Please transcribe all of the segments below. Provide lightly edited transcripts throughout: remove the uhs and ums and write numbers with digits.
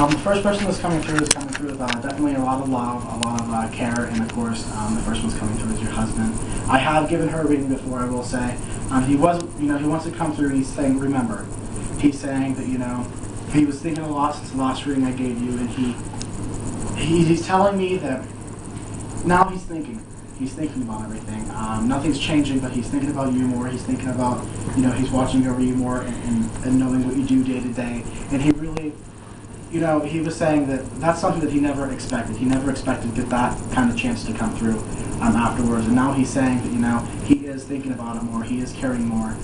The first person that's coming through is coming through with definitely a lot of love, a lot of care, and of course, the first one's coming through is your husband. I have given her a reading before, I will say. He wants to come through, and he's saying, remember. He's saying that, he was thinking a lot since the last reading I gave you, and he's telling me that now he's thinking. He's thinking about everything. Nothing's changing, but he's thinking about you more. He's thinking about, he's watching over you more and knowing what you do day to day. And he really, he was saying that that's something that he never expected. He never expected to get that kind of chance to come through afterwards. And now he's saying that, he is thinking about it more. He is caring more.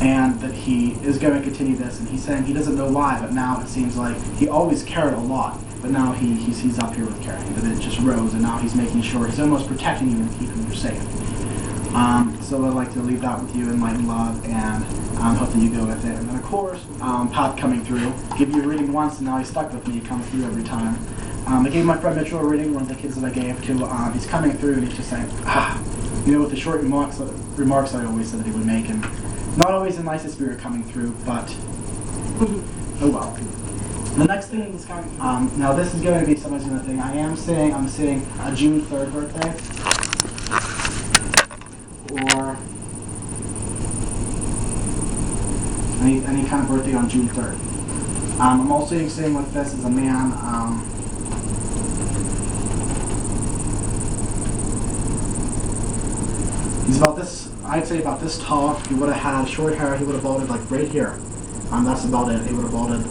And that he is going to continue this. And he's saying he doesn't know why, but now it seems like he always cared a lot. But now he's up here with caring, that it just rose, and now he's making sure, he's almost protecting you and keeping you safe. So I'd like to leave that with you in light and love, and hope that you go with it. And then of course, Pat coming through, give you a reading once, and now he's stuck with me, he comes through every time. I gave my friend Mitchell a reading, one of the kids that I gave to, he's coming through and he's just saying, with the short remarks I always said that he would make, and not always the nicest spirit coming through, but oh well. The next thing is coming. Now this is going to be somebody's other thing. I'm seeing a June 3rd birthday, or any kind of birthday on June 3rd. I'm also seeing with this is a man. He's about this. I'd say about this tall. He would have had short hair. He would have balded like right here. That's about it. He would have balded.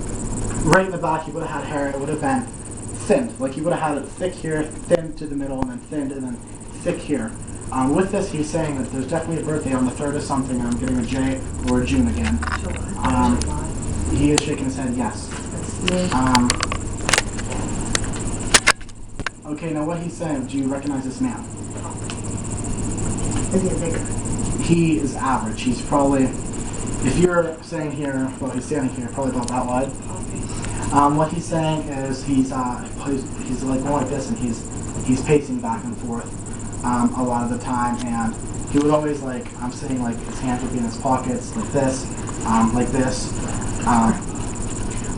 Right in the back, he would have had hair. It would have been thinned. Like he would have had it thick here, thin to the middle, and then thinned, and then thick here. With this, he's saying that there's definitely a birthday on the 3rd of something. I'm getting a J or a June again. He is shaking his head, yes. Okay, now what he's saying, do you recognize this man? Is he bigger? He is average. He's probably, if you're saying here, well, he's standing here, probably about that wide. What he's saying is he's like going like this, and he's pacing back and forth a lot of the time, and he would always I'm saying his hands would be in his pockets like this, like this.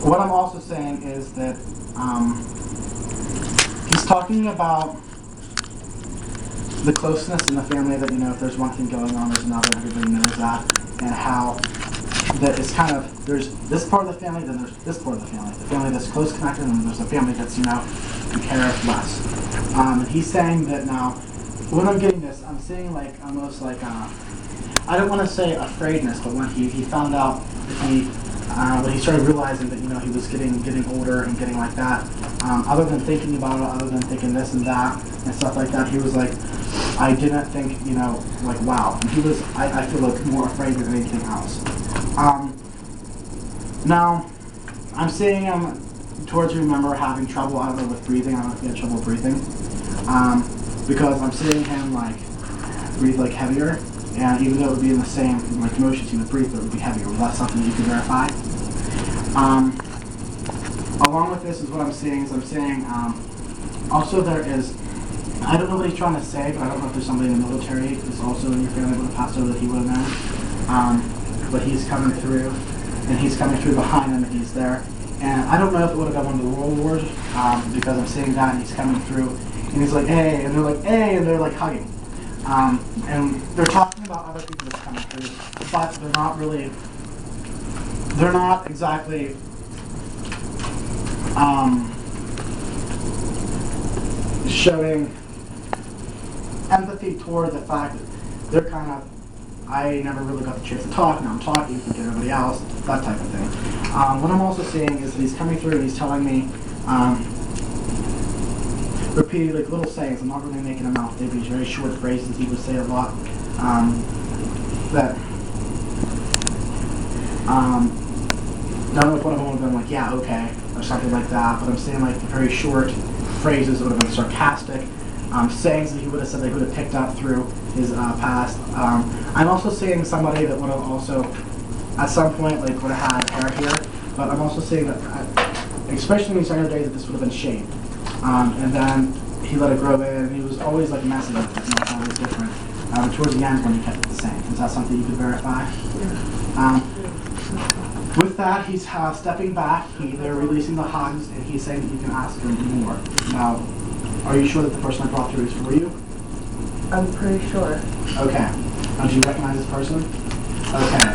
What I'm also saying is that he's talking about the closeness in the family, that if there's one thing going on, there's another, everybody knows that, and how that it's kind of, there's this part of the family, then there's this part of the family that's close connected, and there's a family that's, you care less. And he's saying that now, when I'm getting this, I'm seeing almost I don't want to say afraidness, but when he found out that when he started realizing that, he was getting older and getting like that, other than thinking about it, other than thinking this and that, and stuff like that, he was like, I didn't think, wow. And he was, I feel more afraid than anything else. Now, I'm seeing him towards remember having trouble, I don't know, with breathing. I don't know if he had trouble breathing. Because I'm seeing him breathe heavier, and even though it would be in the same motions he would breathe, but it would be heavier. Was that something you can verify? Along with this is what I'm seeing also there is, I don't know what he's trying to say, but I don't know if there's somebody in the military that's also in your family would have passed over that he would have known. But he's coming through, and he's coming through behind him, and he's there. And I don't know if it would have been one of the World Wars, because I'm seeing that, and he's coming through, and he's like, hey, and they're like, hey, and they're hugging. And they're talking about other people that's coming through, but they're not exactly, showing empathy toward the fact that they're kind of, I never really got the chance to talk, now I'm talking to everybody else, that type of thing. What I'm also seeing is that he's coming through and he's telling me, repeating little sayings. I'm not really making them out. They'd be very short phrases he would say a lot. That I don't know if one of them would have been yeah, okay, or something like that, but I'm saying very short phrases that would have been sarcastic. Sayings that he would have said they would have picked up through his past. I'm also seeing somebody that would have also, at some point, would have had hair here, but I'm also seeing that especially when he started days that this would have been shaved. And then he let it grow in, and he was always like messing with it, not always different. But towards the end when he kept it the same. Is that something you could verify? Yeah. With that, he's stepping back, they're releasing the hugs, and he's saying that you can ask him more. Now, are you sure that the person I brought through is for you? I'm pretty sure. Okay. Do you recognize this person? Okay.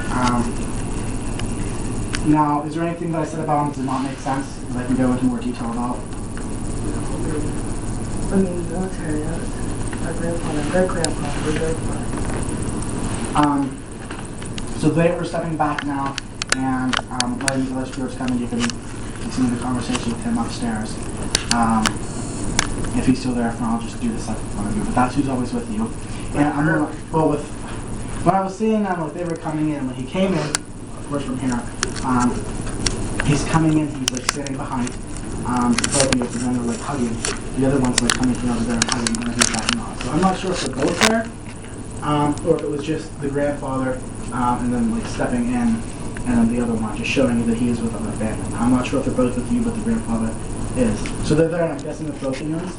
Now, is there anything that I said about him that did not make sense that I can go into more detail about? I mean, military, our grandfather, great-grandfather, great-grandfather. So they are stepping back now and letting the other spirits come and you can continue the conversation with him upstairs. If he's still there, if not, I'll just do this like one of you. But that's who's always with you. And I'm gonna, well, when I was seeing them, like they were coming in, when he came in, of course from here, he's coming in, he's like standing behind both of you, and then they're like hugging. The other one's like coming from over there and hugging, and then he's backing off. So I'm not sure if they're both there, or if it was just the grandfather, and then like stepping in, and then the other one, just showing you that he is with other family. I'm not sure if they're both with you, but the grandfather is. So they're there, and I'm guessing with both of yours.